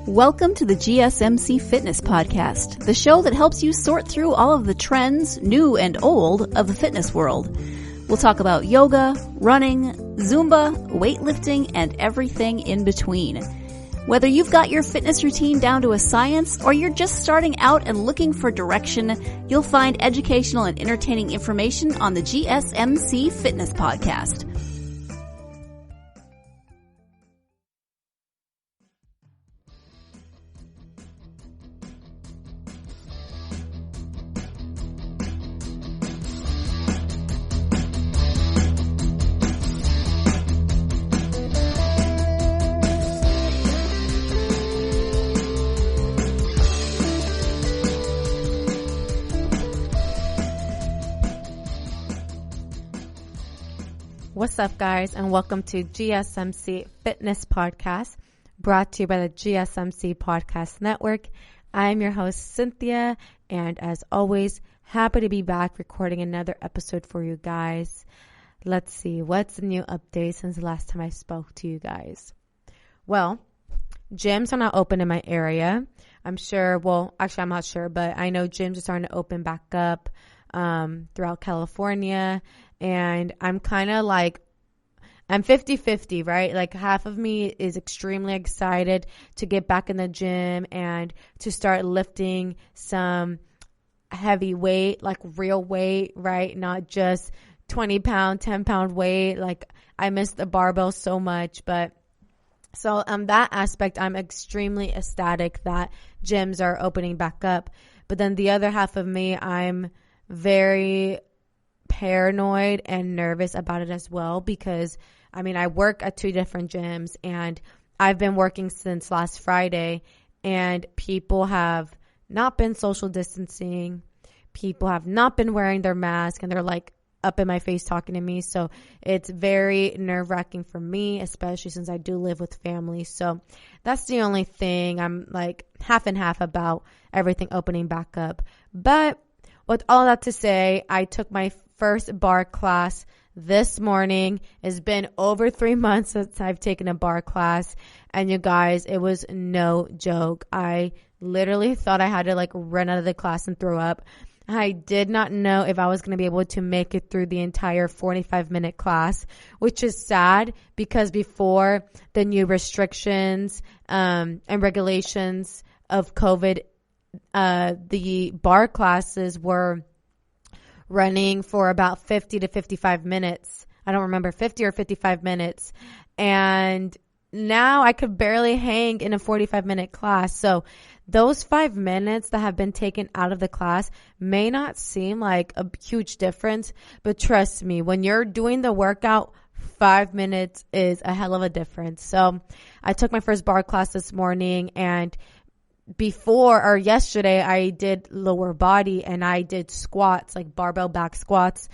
Welcome to the GSMC Fitness Podcast, the show that helps you sort through all of the trends, new and old, of the fitness world. We'll talk about yoga, running, Zumba, weightlifting, and everything in between. Whether you've got your fitness routine down to a science or you're just starting out and looking for direction, you'll find educational and entertaining information on the GSMC Fitness Podcast. What's up, guys, and welcome to GSMC Fitness Podcast, brought to you by the GSMC Podcast Network. I'm your host, Cynthia, and as always, happy to be back recording another episode for you guys. Let's see, what's the new update since the last time I spoke to you guys? Well, gyms are not open in my area. I'm not sure, but I know gyms are starting to open back up throughout California. And I'm kind of like, I'm 50-50, right? Like half of me is extremely excited to get back in the gym and to start lifting some heavy weight, like real weight, right? Not just 20 pound, 10 pound weight. Like I miss the barbell so much, but so that aspect, I'm extremely ecstatic that gyms are opening back up. But then the other half of me, I'm very paranoid and nervous about it as well, because I work at two different gyms and I've been working since last Friday, and people have not been social distancing. People have not been wearing their mask, and they're like up in my face talking to me. So it's very nerve-wracking for me, especially since I do live with family. So that's the only thing. I'm like half and half about everything opening back up. But with all that to say, I took my first bar class this morning. It's been over 3 months since I've taken a bar class. And you guys, it was no joke. I literally thought I had to like run out of the class and throw up. I did not know if I was going to be able to make it through the entire 45-minute class, which is sad because before the new restrictions and regulations of COVID, the bar classes were running for about 50 to 55 minutes. I don't remember, 50 or 55 minutes. And now I could barely hang in a 45-minute class. So those 5 minutes that have been taken out of the class may not seem like a huge difference, but trust me, when you're doing the workout, 5 minutes is a hell of a difference. So I took my first bar class this morning, and yesterday I did lower body and I did squats, like barbell back squats.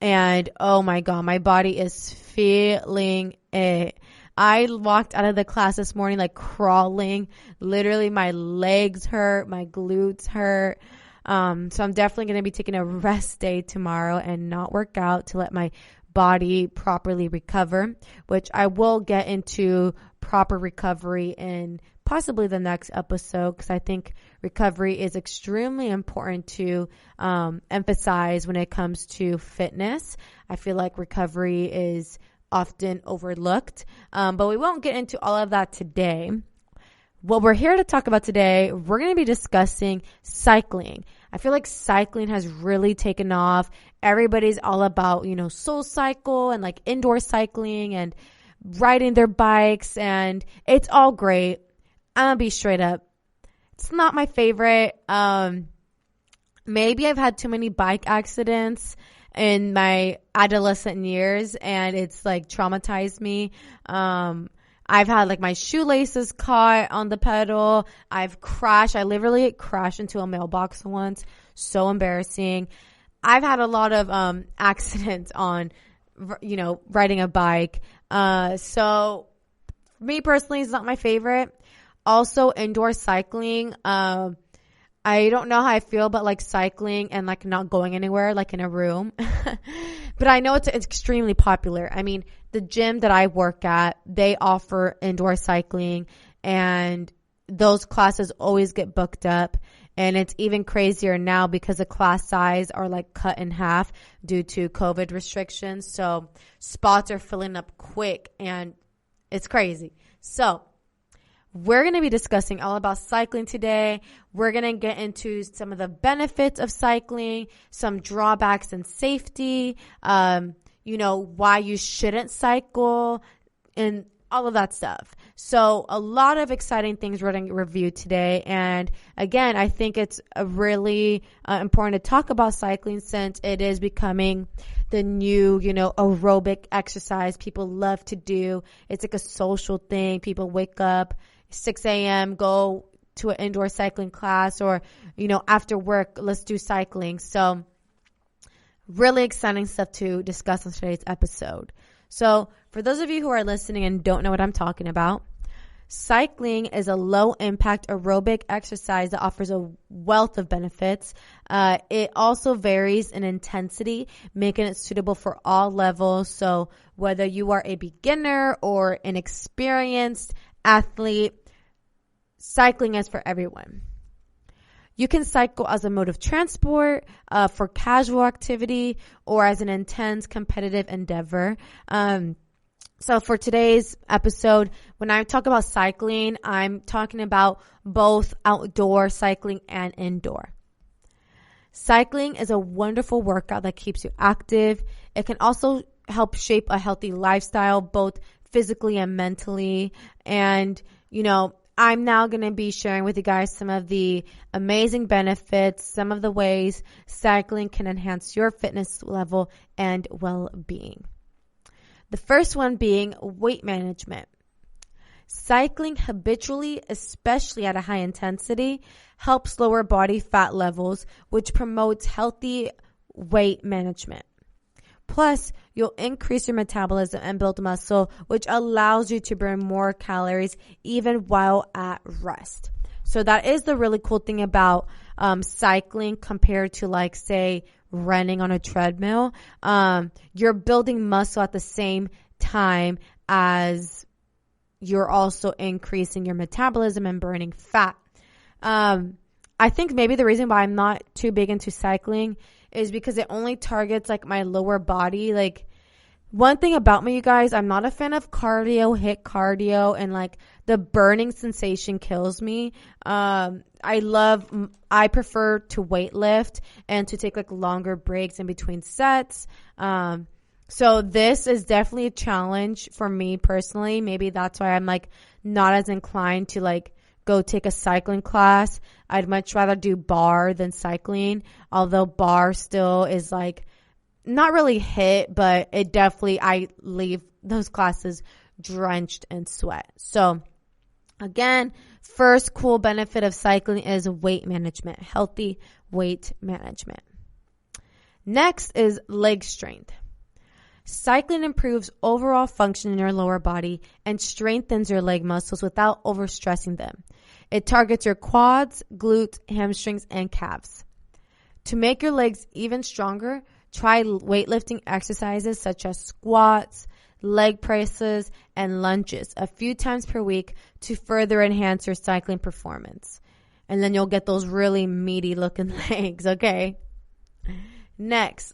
And oh my God, my body is feeling it. I walked out of the class this morning like crawling. Literally my legs hurt, my glutes hurt. So I'm definitely going to be taking a rest day tomorrow and not work out to let my body properly recover, which I will get into proper recovery in possibly the next episode, because I think recovery is extremely important to emphasize when it comes to fitness. I feel like recovery is often overlooked, but we won't get into all of that today. What we're here to talk about today, we're going to be discussing cycling. I feel like cycling has really taken off. Everybody's all about, Soul Cycle and like indoor cycling and riding their bikes, and it's all great. I'm gonna be straight up. It's not my favorite. Maybe I've had too many bike accidents in my adolescent years, and it's like traumatized me. I've had like my shoelaces caught on the pedal. I've crashed. I literally crashed into a mailbox once. So embarrassing. I've had a lot of accidents on, riding a bike. So me personally, it's not my favorite. Also, indoor cycling. I don't know how I feel about like cycling and like not going anywhere, like in a room. But I know it's extremely popular. I mean, the gym that I work at, they offer indoor cycling, and those classes always get booked up. And it's even crazier now because the class size are like cut in half due to COVID restrictions. So spots are filling up quick and it's crazy. So we're going to be discussing all about cycling today. We're going to get into some of the benefits of cycling, some drawbacks and safety, why you shouldn't cycle, and all of that stuff. So a lot of exciting things we're going to review today. And again, I think it's really important to talk about cycling since it is becoming the new, aerobic exercise people love to do. It's like a social thing. People wake up 6 a.m., go to an indoor cycling class, or, after work, let's do cycling. So really exciting stuff to discuss on today's episode. So for those of you who are listening and don't know what I'm talking about, cycling is a low-impact aerobic exercise that offers a wealth of benefits. It also varies in intensity, making it suitable for all levels. So whether you are a beginner or an experienced athlete, cycling is for everyone. You can cycle as a mode of transport, for casual activity, or as an intense competitive endeavor. So for today's episode, when I talk about cycling, I'm talking about both outdoor cycling and indoor. Cycling is a wonderful workout that keeps you active. It can also help shape a healthy lifestyle, both physically and mentally. And, I'm now going to be sharing with you guys some of the amazing benefits, some of the ways cycling can enhance your fitness level and well-being. The first one being weight management. Cycling habitually, especially at a high intensity, helps lower body fat levels, which promotes healthy weight management. Plus, you'll increase your metabolism and build muscle, which allows you to burn more calories even while at rest. So that is the really cool thing about cycling compared to, like, say, running on a treadmill. You're building muscle at the same time as you're also increasing your metabolism and burning fat. I think maybe the reason why I'm not too big into cycling is because it only targets like my lower body. Like, one thing about me, you guys, I'm not a fan of HIIT cardio, and like the burning sensation kills me. I prefer to weight lift and to take like longer breaks in between sets. So this is definitely a challenge for me personally. Maybe that's why I'm like not as inclined to like go take a cycling class. I'd much rather do bar than cycling, although bar still is like not really HIIT, but it definitely, I leave those classes drenched in sweat. So again, first cool benefit of cycling is weight management, healthy weight management. Next is leg strength. Cycling improves overall function in your lower body and strengthens your leg muscles without overstressing them. It targets your quads, glutes, hamstrings, and calves. To make your legs even stronger, try weightlifting exercises such as squats, leg presses, and lunges a few times per week to further enhance your cycling performance. And then you'll get those really meaty looking legs, okay? Next,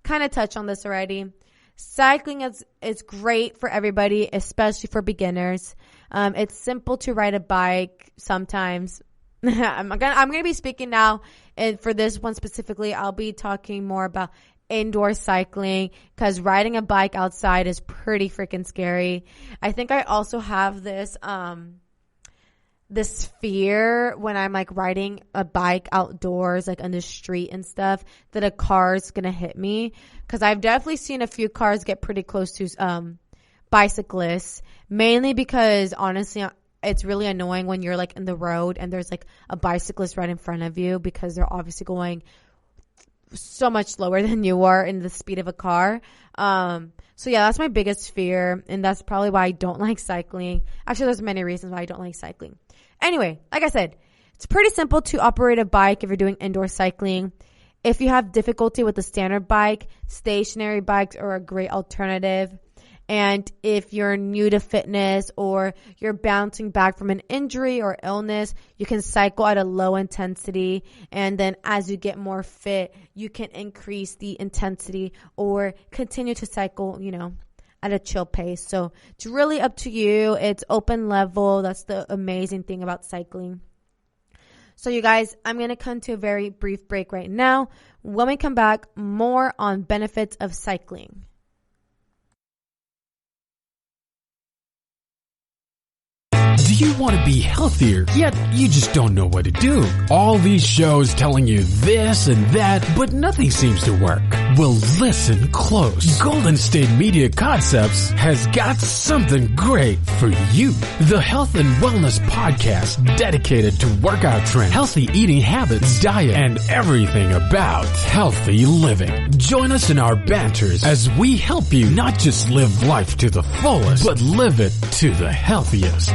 kind of touch on this already. Cycling is great for everybody, especially for beginners. It's simple to ride a bike sometimes. I'm gonna be speaking now, and for this one specifically, I'll be talking more about indoor cycling because riding a bike outside is pretty freaking scary. I think I also have this fear when I'm like riding a bike outdoors, like on the street and stuff, that a car's gonna hit me. Cause I've definitely seen a few cars get pretty close to bicyclists, mainly because honestly, it's really annoying when you're like in the road and there's like a bicyclist right in front of you because they're obviously going so much slower than you are in the speed of a car. So yeah, that's my biggest fear, and that's probably why I don't like cycling. Actually, there's many reasons why I don't like cycling. Anyway, like I said, it's pretty simple to operate a bike if you're doing indoor cycling. If you have difficulty with the standard bike, stationary bikes are a great alternative. And if you're new to fitness or you're bouncing back from an injury or illness, you can cycle at a low intensity. And then as you get more fit, you can increase the intensity or continue to cycle, at a chill pace. So it's really up to you. It's open level. That's the amazing thing about cycling. So you guys, I'm going to come to a very brief break right now. When we come back, more on benefits of cycling. Do you want to be healthier, yet you just don't know what to do? All these shows telling you this and that, but nothing seems to work. Well, listen close. Golden State Media Concepts has got something great for you. The Health and Wellness Podcast dedicated to workout trends, healthy eating habits, diet, and everything about healthy living. Join us in our banters as we help you not just live life to the fullest, but live it to the healthiest.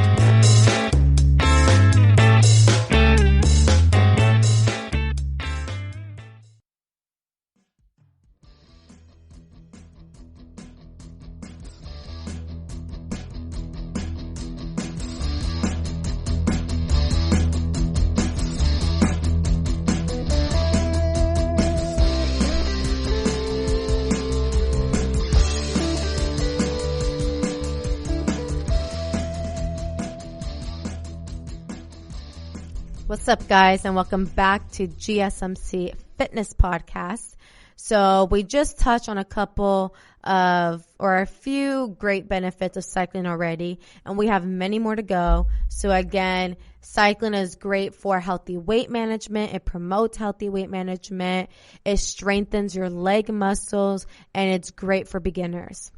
What's up, guys, and welcome back to GSMC Fitness Podcast. So we just touched on a few great benefits of cycling already, and we have many more to go. So again, cycling is great for healthy weight management. It promotes healthy weight management. It strengthens your leg muscles, and it's great for beginners.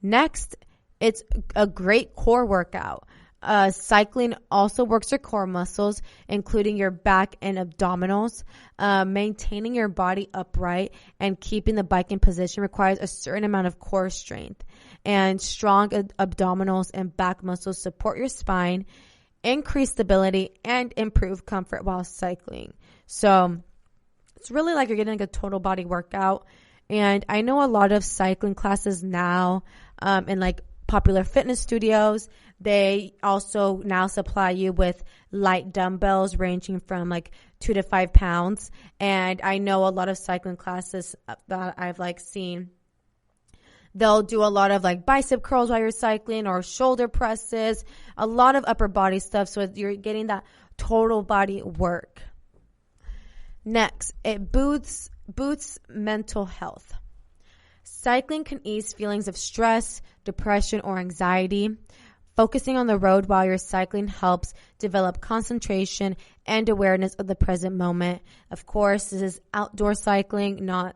Next, it's a great core workout. Cycling also works your core muscles, including your back and abdominals. Maintaining your body upright and keeping the bike in position requires a certain amount of core strength. And strong abdominals and back muscles support your spine, increase stability, and improve comfort while cycling. So it's really like you're getting a total body workout. And I know a lot of cycling classes now, in like popular fitness studios, they also now supply you with light dumbbells ranging from like 2 to 5 pounds. And I know a lot of cycling classes that I've seen, they'll do a lot of like bicep curls while you're cycling or shoulder presses, a lot of upper body stuff. So you're getting that total body work. Next, it boosts mental health. Cycling can ease feelings of stress, depression, or anxiety. Focusing on the road while you're cycling helps develop concentration and awareness of the present moment. Of course, this is outdoor cycling, not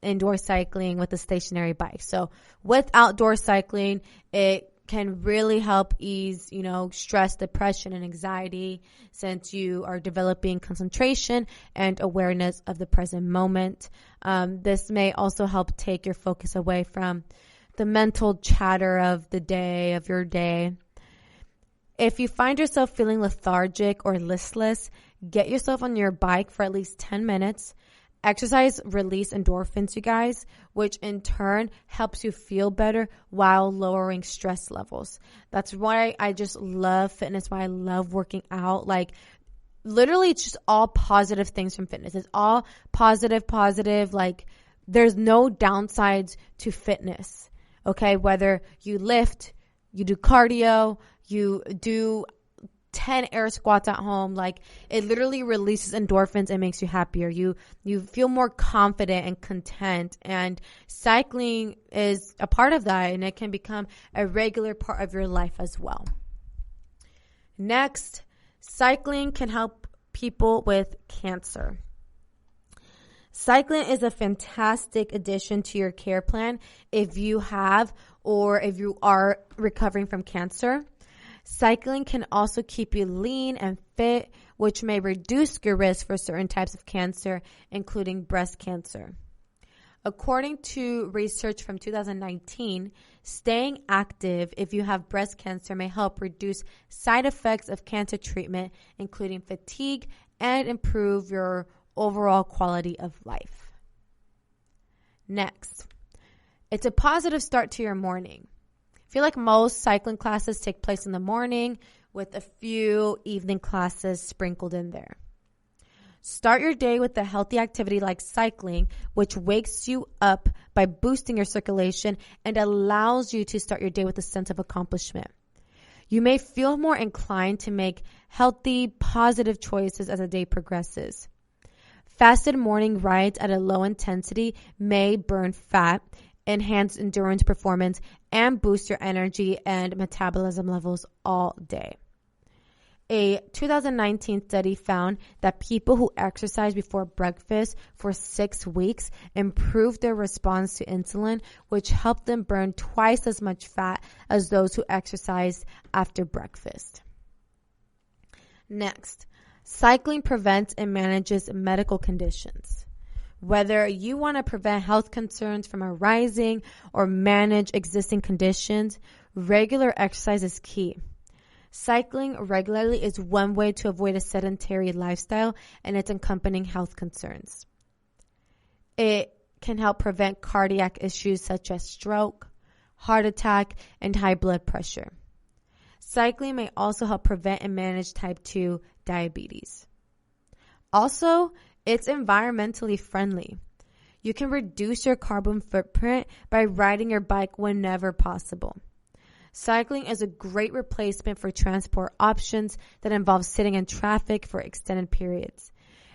indoor cycling with a stationary bike. So with outdoor cycling, it can really help ease, stress, depression, and anxiety, since you are developing concentration and awareness of the present moment. This may also help take your focus away from the mental chatter of the day, of your day. If you find yourself feeling lethargic or listless, get yourself on your bike for at least 10 minutes. Exercise release endorphins, you guys, which in turn helps you feel better while lowering stress levels. That's why I just love fitness, why I love working out. Like, literally, it's just all positive things from fitness. It's all positive. Like, there's no downsides to fitness, okay? Whether you lift, you do cardio, you do 10 air squats at home, like, it literally releases endorphins and makes you happier. You feel more confident and content, and cycling is a part of that, and it can become a regular part of your life as well. Next, cycling can help people with cancer. Cycling is a fantastic addition to your care plan if you have or if you are recovering from cancer. Cycling can also keep you lean and fit, which may reduce your risk for certain types of cancer, including breast cancer. According to research from 2019, staying active if you have breast cancer may help reduce side effects of cancer treatment, including fatigue, and improve your overall quality of life. Next, It's a positive start to your morning. I feel like most cycling classes take place in the morning with a few evening classes sprinkled in there. Start your day with a healthy activity like cycling, which wakes you up by boosting your circulation and allows you to start your day with a sense of accomplishment. You may feel more inclined to make healthy, positive choices as the day progresses. Fasted morning rides at a low intensity may burn fat, enhance endurance performance, and boost your energy and metabolism levels all day. A 2019 study found that people who exercise before breakfast for 6 weeks improved their response to insulin, which helped them burn twice as much fat as those who exercised after breakfast. Next, cycling prevents and manages medical conditions. Whether you want to prevent health concerns from arising or manage existing conditions, regular exercise is key. Cycling regularly is one way to avoid a sedentary lifestyle and its accompanying health concerns. It can help prevent cardiac issues such as stroke, heart attack, and high blood pressure. Cycling may also help prevent and manage type 2 diabetes. Also, it's environmentally friendly. You can reduce your carbon footprint by riding your bike whenever possible. Cycling is a great replacement for transport options that involve sitting in traffic for extended periods.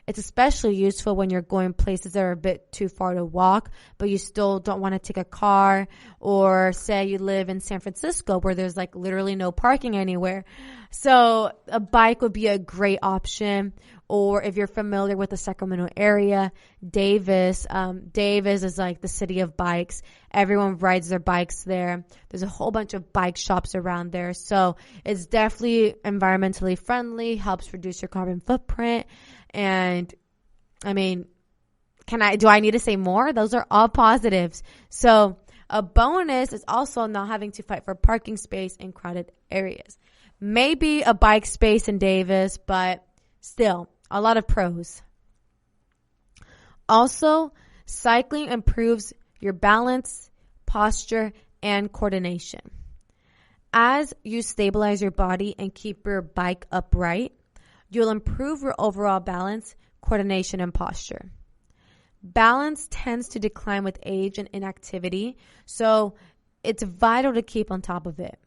It's especially useful when you're going places that are a bit too far to walk, but you still don't want to take a car, or say you live in San Francisco where there's like literally no parking anywhere. So a bike would be a great option. Or if you're familiar with the Sacramento area, Davis is like the city of bikes. Everyone rides their bikes there. There's a whole bunch of bike shops around there. So it's definitely environmentally friendly, helps reduce your carbon footprint. And I mean, do I need to say more? Those are all positives. So a bonus is also not having to fight for parking space in crowded areas. Maybe a bike space in Davis, but still a lot of pros. Also, cycling improves your balance, posture, and coordination. As you stabilize your body and keep your bike upright, you'll improve your overall balance, coordination, and posture. Balance tends to decline with age and inactivity, so it's vital to keep on top of it.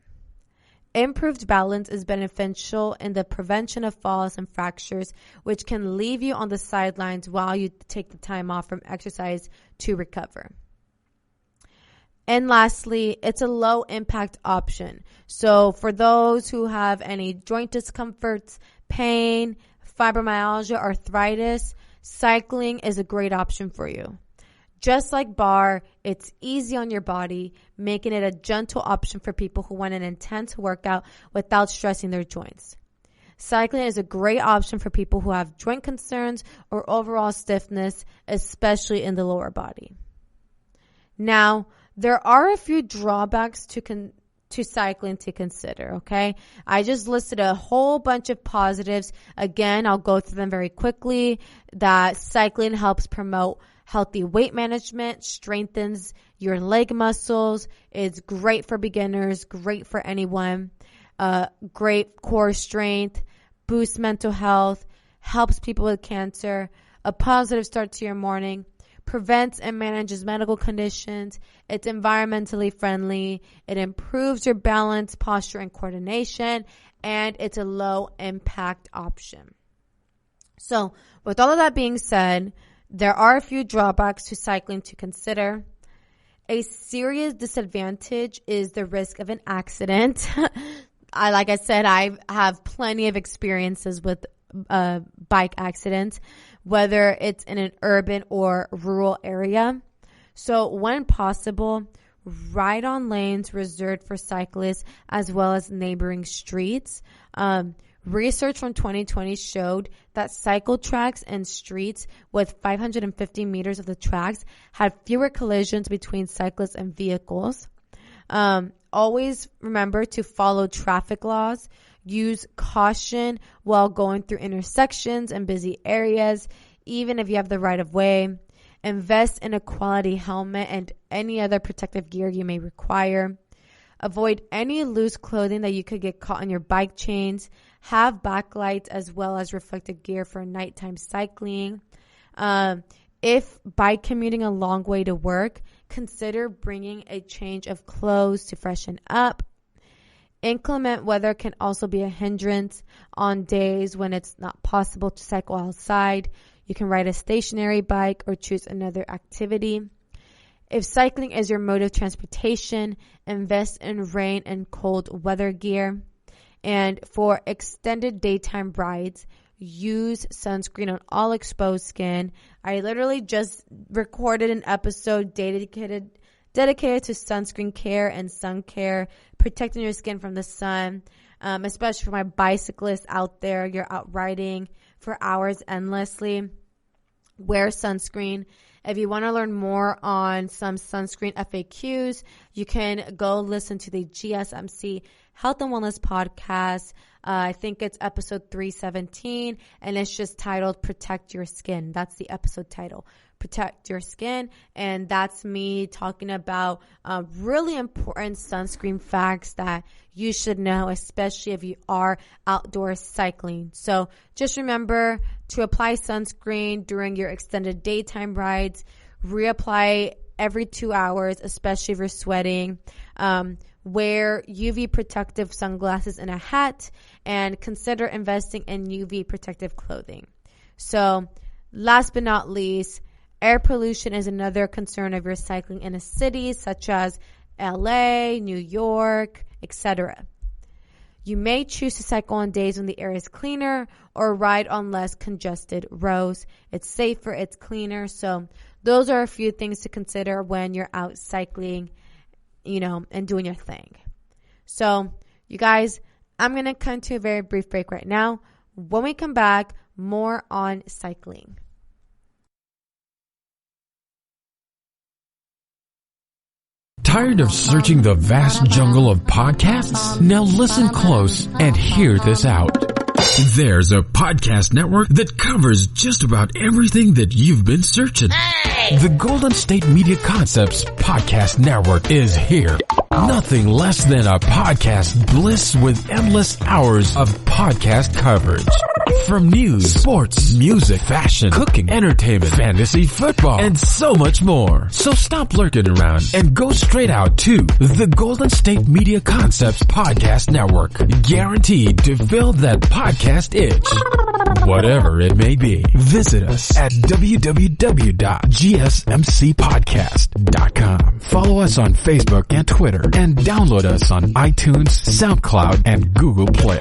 Improved balance is beneficial in the prevention of falls and fractures, which can leave you on the sidelines while you take the time off from exercise to recover. And lastly, it's a low impact option. So for those who have any joint discomforts, pain, fibromyalgia, arthritis, cycling is a great option for you. Just like bar, it's easy on your body, making it a gentle option for people who want an intense workout without stressing their joints. Cycling is a great option for people who have joint concerns or overall stiffness, especially in the lower body. Now, there are a few drawbacks to cycling to consider, okay? I just listed a whole bunch of positives. Again, I'll go through them very quickly. That cycling helps promote healthy weight management, strengthens your leg muscles. It's great for beginners, great for anyone. Great core strength, boosts mental health, helps people with cancer, a positive start to your morning, prevents and manages medical conditions. It's environmentally friendly. It improves your balance, posture, and coordination, and it's a low impact option. So with all of that being said, there are a few drawbacks to cycling to consider. A serious disadvantage is the risk of an accident. Like I said, I have plenty of experiences with bike accidents, whether it's in an urban or rural area. So when possible, ride on lanes reserved for cyclists as well as neighboring streets. Research from 2020 showed that cycle tracks and streets with 550 meters of the tracks had fewer collisions between cyclists and vehicles. Always remember to follow traffic laws. Use caution while going through intersections and busy areas, even if you have the right of way. Invest in a quality helmet and any other protective gear you may require. Avoid any loose clothing that you could get caught on your bike chains. Have backlights as well as reflective gear for nighttime cycling. If bike commuting a long way to work, consider bringing a change of clothes to freshen up. Inclement weather can also be a hindrance on days when it's not possible to cycle outside. You can ride a stationary bike or choose another activity. If cycling is your mode of transportation, invest in rain and cold weather gear. And for extended daytime rides, use sunscreen on all exposed skin. I literally just recorded an episode dedicated to sunscreen care and sun care, protecting your skin from the sun, especially for my bicyclists out there. You're out riding for hours endlessly. Wear sunscreen. If you want to learn more on some sunscreen FAQs, you can go listen to the GSMC Health and Wellness podcast. I think it's episode 317, and it's just titled Protect Your Skin. That's the episode title, Protect Your Skin. And that's me talking about really important sunscreen facts that you should know, especially if you are outdoor cycling. So just remember to apply sunscreen during your extended daytime rides. Reapply every 2 hours, especially if you're sweating. Wear UV protective sunglasses and a hat, and consider investing in UV protective clothing. So last but not least, air pollution is another concern if you're cycling in a city such as LA, New York, etc. You may choose to cycle on days when the air is cleaner or ride on less congested roads. It's safer, it's cleaner. So those are a few things to consider when you're out cycling, and doing your thing. So, you guys, I'm going to come to a very brief break right now. When we come back, more on cycling. Tired of searching the vast jungle of podcasts? Now listen close and hear this out. There's a podcast network that covers just about everything that you've been searching. The Golden State Media Concepts Podcast Network is here. Nothing less than a podcast bliss with endless hours of podcast coverage. From news, sports, music, fashion, cooking, entertainment, fantasy, football, and so much more. So stop lurking around and go straight out to the Golden State Media Concepts Podcast Network. Guaranteed to fill that podcast itch. Whatever it may be. Visit us at www.gsmcpodcast.com. Follow us on Facebook and Twitter, and download us on iTunes, SoundCloud, and Google Play.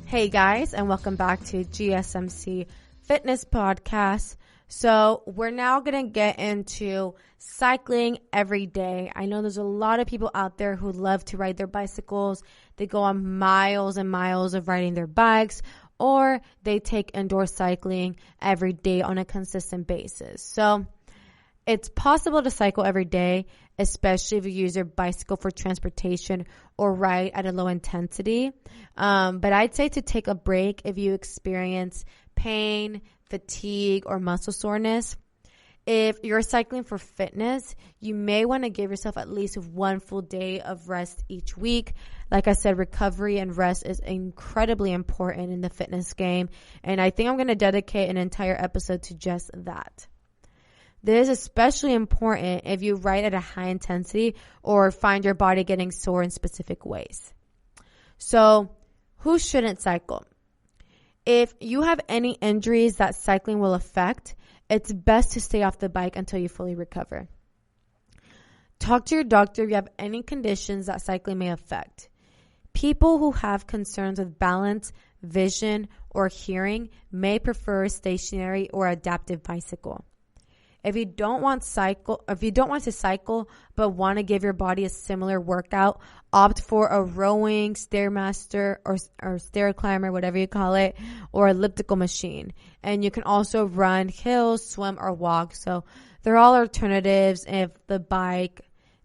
Hey guys, and welcome back to GSMC Fitness Podcast. So we're now going to get into cycling every day. I know there's a lot of people out there who love to ride their bicycles. They go on miles and miles of riding their bikes, or they take indoor cycling every day on a consistent basis. So it's possible to cycle every day, especially if you use your bicycle for transportation or ride at a low intensity. But I'd say to take a break if you experience pain, fatigue, or muscle soreness. If you're cycling for fitness, you may want to give yourself at least one full day of rest each week. Like I said, recovery and rest is incredibly important in the fitness game, and I think I'm going to dedicate an entire episode to just that. This is especially important if you ride at a high intensity or find your body getting sore in specific ways. So, who shouldn't cycle? If you have any injuries that cycling will affect, it's best to stay off the bike until you fully recover. Talk to your doctor if you have any conditions that cycling may affect. People who have concerns with balance, vision, or hearing may prefer a stationary or adaptive bicycle. If you don't want to cycle but want to give your body a similar workout, opt for a rowing, stairmaster, or stair climber, whatever you call it, or elliptical machine. And you can also run hills, swim, or walk. So they're all alternatives if the bike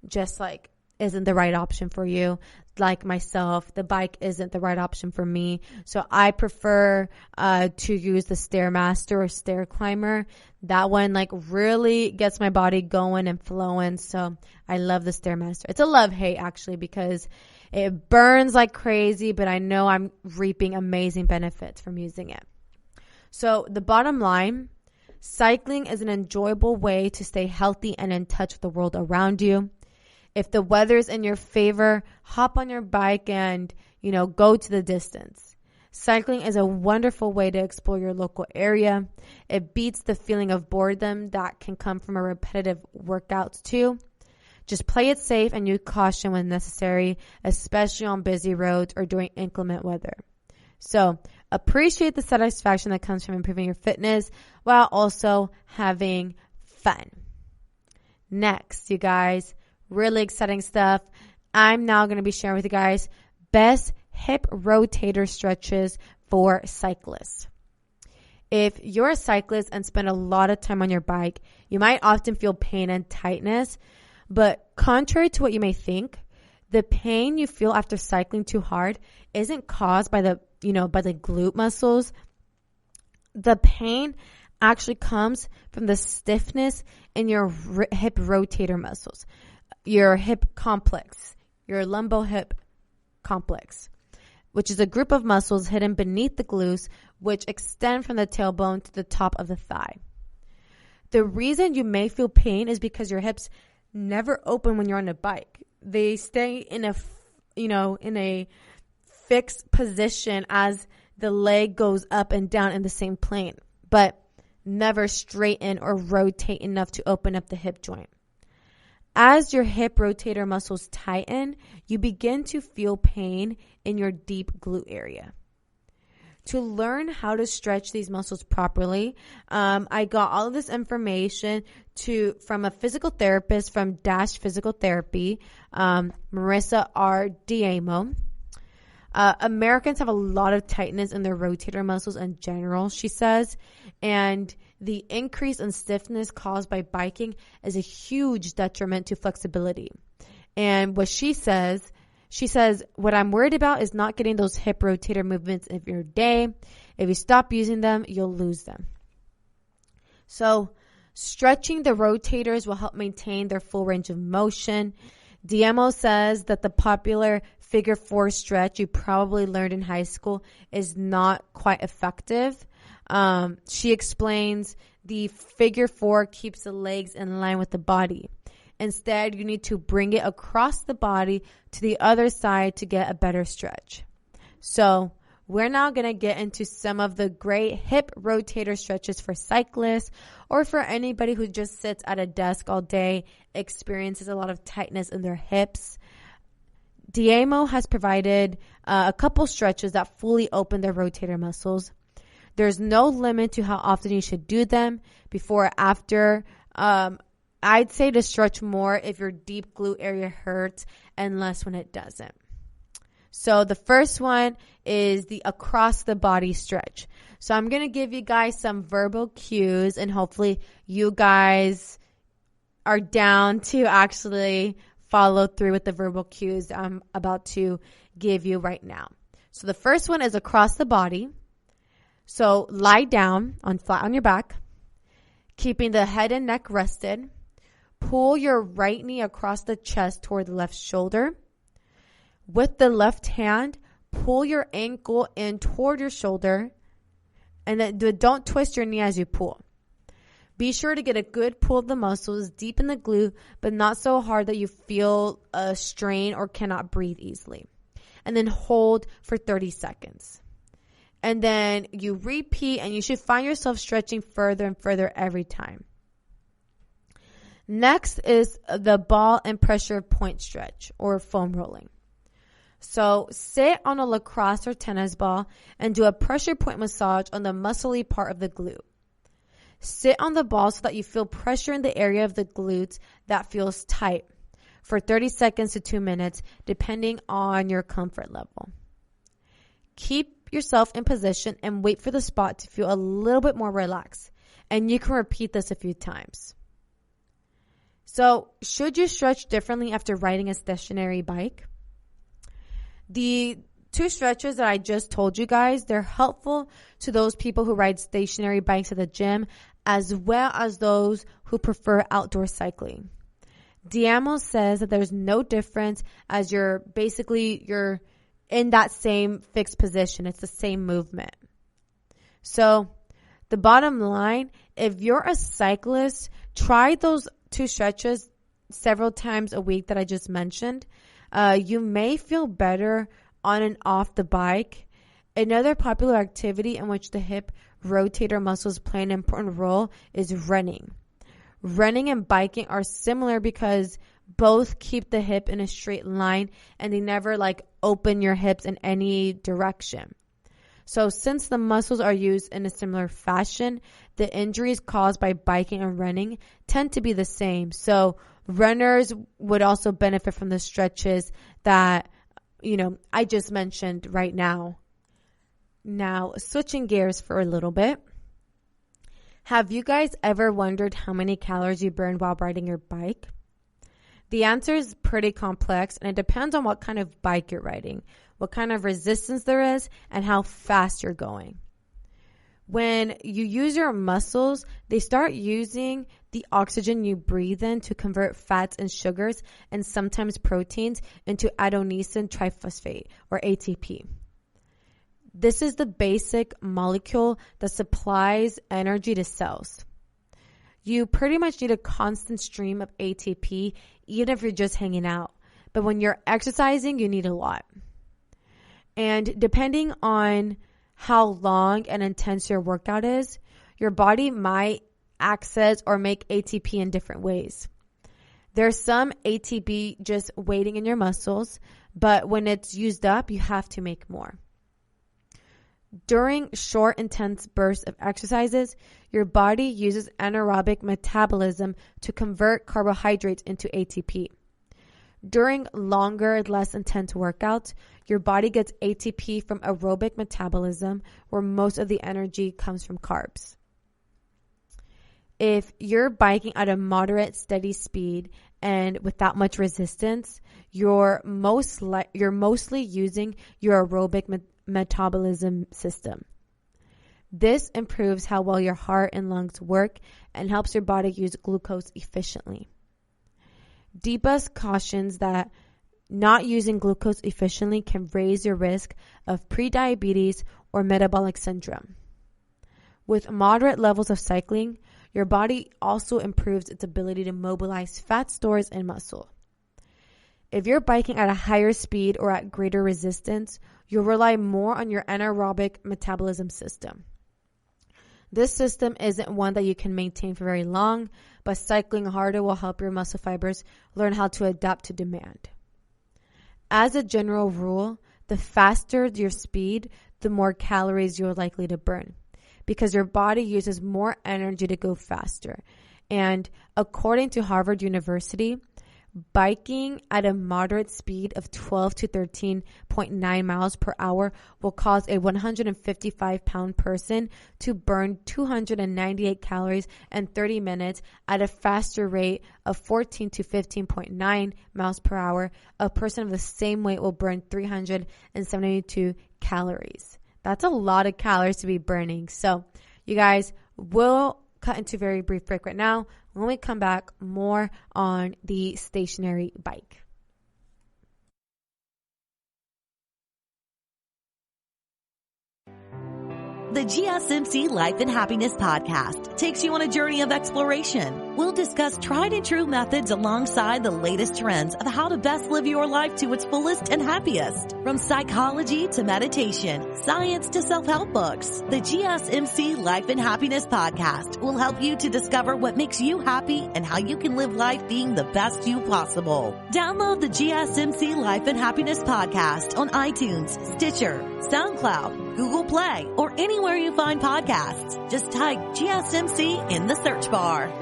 just like isn't the right option for you. Like myself, the bike isn't the right option for me. So I prefer to use the Stairmaster or stair climber. That one like really gets my body going and flowing. So I love the Stairmaster. It's a love-hate actually because it burns like crazy, but I know I'm reaping amazing benefits from using it. So the bottom line, cycling is an enjoyable way to stay healthy and in touch with the world around you. If the weather's in your favor, hop on your bike and, go to the distance. Cycling is a wonderful way to explore your local area. It beats the feeling of boredom that can come from a repetitive workouts too. Just play it safe and use caution when necessary, especially on busy roads or during inclement weather. So appreciate the satisfaction that comes from improving your fitness while also having fun. Next, you guys, really exciting stuff. I'm now going to be sharing with you guys best hip rotator stretches for cyclists. If you're a cyclist and spend a lot of time on your bike, you might often feel pain and tightness, but contrary to what you may think, the pain you feel after cycling too hard isn't caused by the glute muscles. The pain actually comes from the stiffness in your hip rotator muscles, your hip complex, your lumbo-hip complex, which is a group of muscles hidden beneath the glutes, which extend from the tailbone to the top of the thigh. The reason you may feel pain is because your hips never open when you're on a bike. They stay in a fixed position as the leg goes up and down in the same plane, but never straighten or rotate enough to open up the hip joint. As your hip rotator muscles tighten, you begin to feel pain in your deep glute area. To learn how to stretch these muscles properly, I got all of this information from a physical therapist from Dash Physical Therapy, Marissa R. Diamo. Americans have a lot of tightness in their rotator muscles in general, she says, and the increase in stiffness caused by biking is a huge detriment to flexibility. And what she says, what I'm worried about is not getting those hip rotator movements in your day. If you stop using them, you'll lose them. So stretching the rotators will help maintain their full range of motion. Diamo says that the popular figure 4 stretch you probably learned in high school is not quite effective. She explains the figure 4 keeps the legs in line with the body. Instead, you need to bring it across the body to the other side to get a better stretch. So we're now going to get into some of the great hip rotator stretches for cyclists or for anybody who just sits at a desk all day, experiences a lot of tightness in their hips. Diamo has provided a couple stretches that fully open their rotator muscles. There's no limit to how often you should do them, before or after. I'd say to stretch more if your deep glute area hurts and less when it doesn't. So the first one is the across the body stretch. So I'm going to give you guys some verbal cues, and hopefully you guys are down to actually follow through with the verbal cues I'm about to give you right now. So the first one is across the body. So lie down flat on your back, keeping the head and neck rested. Pull your right knee across the chest toward the left shoulder. With the left hand, pull your ankle in toward your shoulder, and then don't twist your knee as you pull. Be sure to get a good pull of the muscles deep in the glute, but not so hard that you feel a strain or cannot breathe easily. And then hold for 30 seconds. And then you repeat, and you should find yourself stretching further and further every time. Next is the ball and pressure point stretch or foam rolling. So sit on a lacrosse or tennis ball and do a pressure point massage on the muscly part of the glute. Sit on the ball so that you feel pressure in the area of the glutes that feels tight for 30 seconds to 2 minutes, depending on your comfort level. Keep yourself in position and wait for the spot to feel a little bit more relaxed. And you can repeat this a few times. So, should you stretch differently after riding a stationary bike? The 2 stretches that I just told you guys, they're helpful to those people who ride stationary bikes at the gym, as well as those who prefer outdoor cycling. Diamo says that there's no difference as you're in that same fixed position. It's the same movement. So the bottom line, if you're a cyclist, try those 2 stretches several times a week that I just mentioned. You may feel better on and off the bike. Another popular activity in which the hip rotator muscles play an important role is running. Running and biking are similar because both keep the hip in a straight line and they never open your hips in any direction. So since the muscles are used in a similar fashion, the injuries caused by biking and running tend to be the same. So runners would also benefit from the stretches that, I just mentioned right now. Now, switching gears for a little bit. Have you guys ever wondered how many calories you burn while riding your bike? The answer is pretty complex, and it depends on what kind of bike you're riding, what kind of resistance there is, and how fast you're going. When you use your muscles, they start using the oxygen you breathe in to convert fats and sugars and sometimes proteins into adenosine triphosphate, or ATP. This is the basic molecule that supplies energy to cells. You pretty much need a constant stream of ATP, even if you're just hanging out. But when you're exercising, you need a lot. And depending on how long and intense your workout is, your body might access or make ATP in different ways. There's some ATP just waiting in your muscles, but when it's used up, you have to make more. During short, intense bursts of exercises, your body uses anaerobic metabolism to convert carbohydrates into ATP. During longer, less intense workouts, your body gets ATP from aerobic metabolism, where most of the energy comes from carbs. If you're biking at a moderate, steady speed and without much resistance, you're mostly using your aerobic metabolism system. This improves how well your heart and lungs work and helps your body use glucose efficiently. DBUS cautions that not using glucose efficiently can raise your risk of prediabetes or metabolic syndrome. With moderate levels of cycling, your body also improves its ability to mobilize fat stores and muscle. If you're biking at a higher speed or at greater resistance, you'll rely more on your anaerobic metabolism system. This system isn't one that you can maintain for very long, but cycling harder will help your muscle fibers learn how to adapt to demand. As a general rule, the faster your speed, the more calories you're likely to burn, because your body uses more energy to go faster. And according to Harvard University, biking at a moderate speed of 12 to 13.9 miles per hour will cause a 155-pound person to burn 298 calories in 30 minutes at a faster rate of 14 to 15.9 miles per hour. A person of the same weight will burn 372 calories. That's a lot of calories to be burning. So, you guys, we'll cut into very brief break right now. When we come back, more on the stationary bike. The GSMC Life and Happiness podcast takes you on a journey of exploration. We'll discuss tried and true methods alongside the latest trends of how to best live your life to its fullest and happiest. From psychology to meditation, science to self-help books, the GSMC Life and Happiness podcast will help you to discover what makes you happy and how you can live life being the best you possible. Download the GSMC Life and Happiness podcast on iTunes, Stitcher, SoundCloud, Google Play, or anywhere you find podcasts. Just type GSMC in the search bar.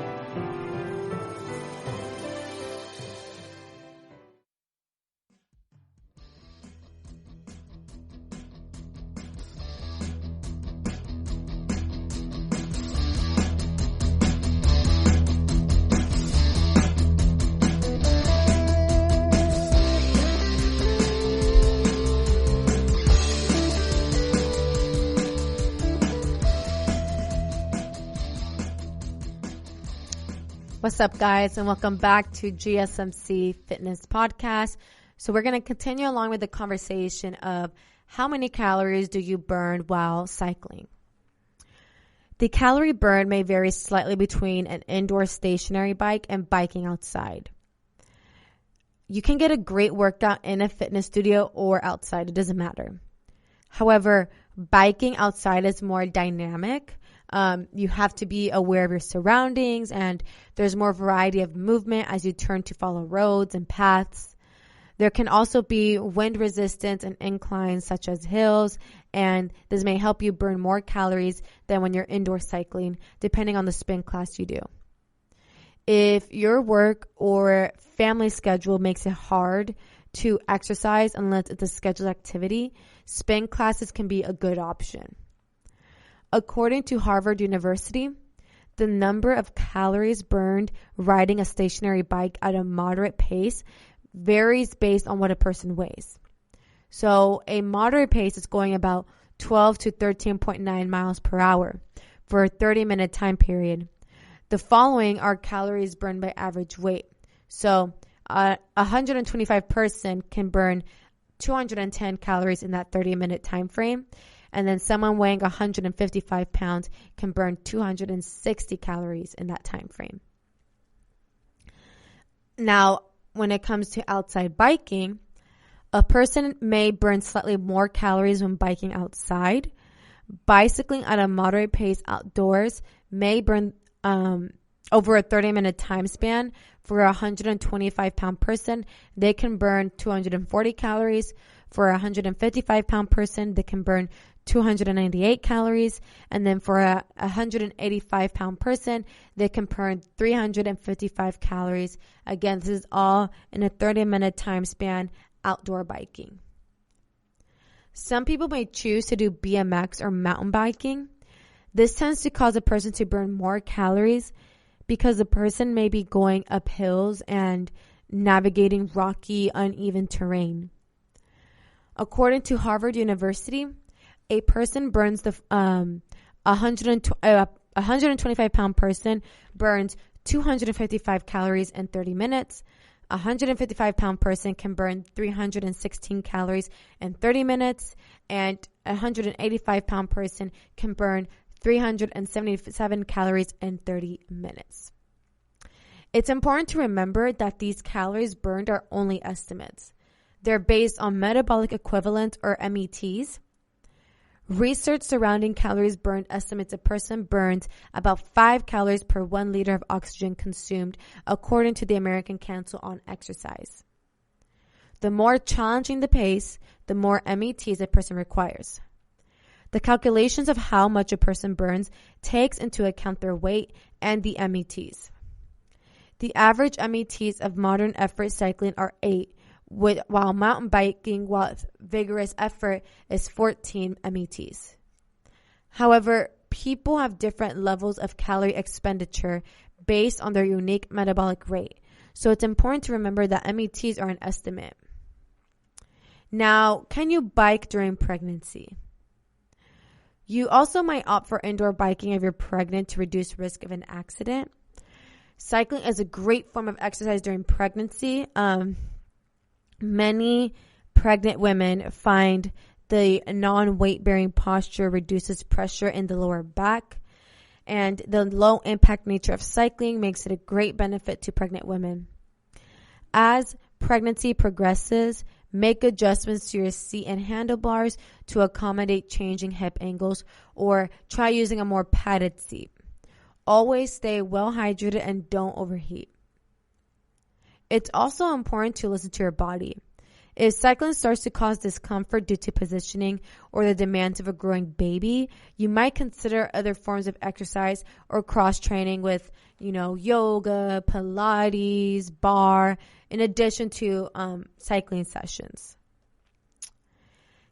What's up, guys, and welcome back to GSMC Fitness Podcast. So we're going to continue along with the conversation of how many calories do you burn while cycling. The calorie burn may vary slightly between an indoor stationary bike and biking outside. You can get a great workout in a fitness studio or outside. It doesn't matter. However, biking outside is more dynamic. You have to be aware of your surroundings, and there's more variety of movement as you turn to follow roads and paths. There can also be wind resistance and inclines such as hills, and this may help you burn more calories than when you're indoor cycling, depending on the spin class you do. If your work or family schedule makes it hard to exercise unless it's a scheduled activity, spin classes can be a good option. According to Harvard University, the number of calories burned riding a stationary bike at a moderate pace varies based on what a person weighs. So a moderate pace is going about 12 to 13.9 miles per hour for a 30-minute time period. The following are calories burned by average weight. So a 125 person can burn 210 calories in that 30-minute time frame. And then someone weighing 155 pounds can burn 260 calories in that time frame. Now, when it comes to outside biking, a person may burn slightly more calories when biking outside. Bicycling at a moderate pace outdoors may burn over a 30-minute time span. For a 125-pound person, they can burn 240 calories. For a 155-pound person, they can burn 298 calories. And then for a 185-pound person, they can burn 355 calories. Again, this is all in a 30-minute time span outdoor biking. Some people may choose to do BMX or mountain biking. This tends to cause a person to burn more calories because the person may be going up hills and navigating rocky, uneven terrain. According to Harvard University, a person burns a 125-pound person burns 255 calories in 30 minutes. A 155-pound person can burn 316 calories in 30 minutes, and a 185-pound person can burn 377 calories in 30 minutes. It's important to remember that these calories burned are only estimates. They're based on metabolic equivalent or METs. Research surrounding calories burned estimates a person burns about 5 calories per 1 liter of oxygen consumed, according to the American Council on Exercise. The more challenging the pace, the more METs a person requires. The calculations of how much a person burns takes into account their weight and the METs. The average METs of modern effort cycling are 8, while mountain biking with vigorous effort is 14 METs. However, people have different levels of calorie expenditure based on their unique metabolic rate, so it's important to remember that METs are an estimate. Now, can you bike during pregnancy? You also might opt for indoor biking if you're pregnant to reduce risk of an accident. Cycling is a great form of exercise during pregnancy. Many pregnant women find The non-weight bearing posture reduces pressure in the lower back. And the low impact nature of cycling makes it a great benefit to pregnant women. As pregnancy progresses, make adjustments to your seat and handlebars to accommodate changing hip angles, or try using a more padded seat. Always stay well hydrated and don't overheat. It's also important to listen to your body. If cycling starts to cause discomfort due to positioning or the demands of a growing baby, you might consider other forms of exercise or cross-training with, yoga, Pilates, bar, in addition to cycling sessions.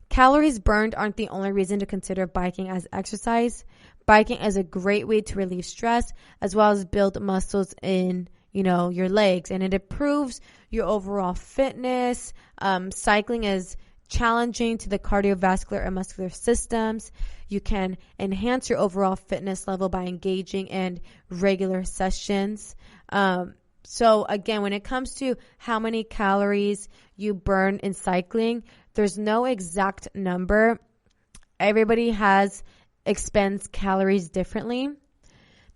Calories burned aren't the only reason to consider biking as exercise. Biking is a great way to relieve stress as well as build muscles in your legs, and it improves your overall fitness. Cycling is challenging to the cardiovascular and muscular systems. You can enhance your overall fitness level by engaging in regular sessions. So again, when it comes to how many calories you burn in cycling, there's no exact number. Everybody expends calories differently.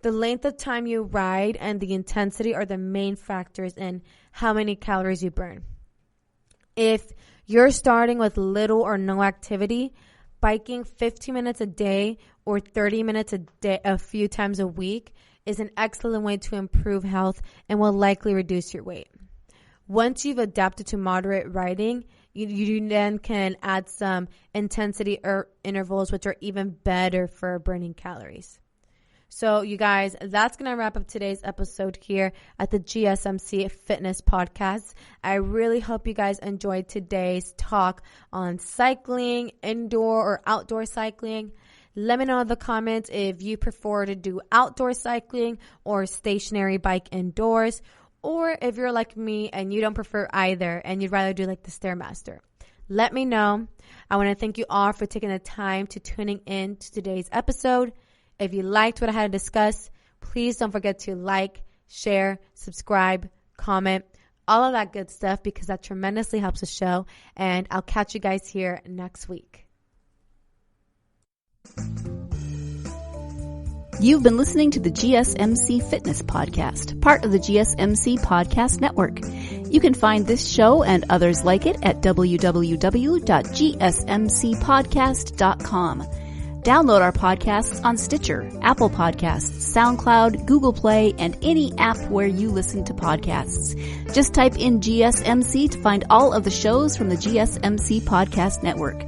The length of time you ride and the intensity are the main factors in how many calories you burn. If you're starting with little or no activity, biking 15 minutes a day or 30 minutes a day a few times a week is an excellent way to improve health and will likely reduce your weight. Once you've adapted to moderate riding, you then can add some intensity intervals, which are even better for burning calories. So you guys, that's going to wrap up today's episode here at the GSMC Fitness Podcast. I really hope you guys enjoyed today's talk on cycling, indoor or outdoor cycling. Let me know in the comments if you prefer to do outdoor cycling or stationary bike indoors, or if you're like me and you don't prefer either and you'd rather do like the Stairmaster. Let me know. I want to thank you all for taking the time to tuning in to today's episode. If you liked what I had to discuss, please don't forget to like, share, subscribe, comment, all of that good stuff, because that tremendously helps the show. And I'll catch you guys here next week. You've been listening to the GSMC Fitness Podcast, part of the GSMC Podcast Network. You can find this show and others like it at www.gsmcpodcast.com. Download our podcasts on Stitcher, Apple Podcasts, SoundCloud, Google Play, and any app where you listen to podcasts. Just type in GSMC to find all of the shows from the GSMC Podcast Network.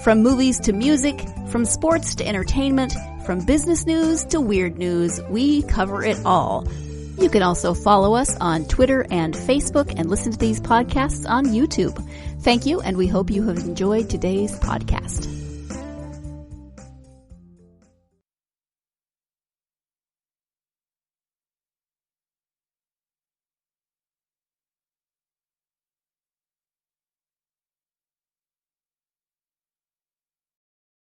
From movies to music, from sports to entertainment, from business news to weird news, we cover it all. You can also follow us on Twitter and Facebook and listen to these podcasts on YouTube. Thank you, and we hope you have enjoyed today's podcast.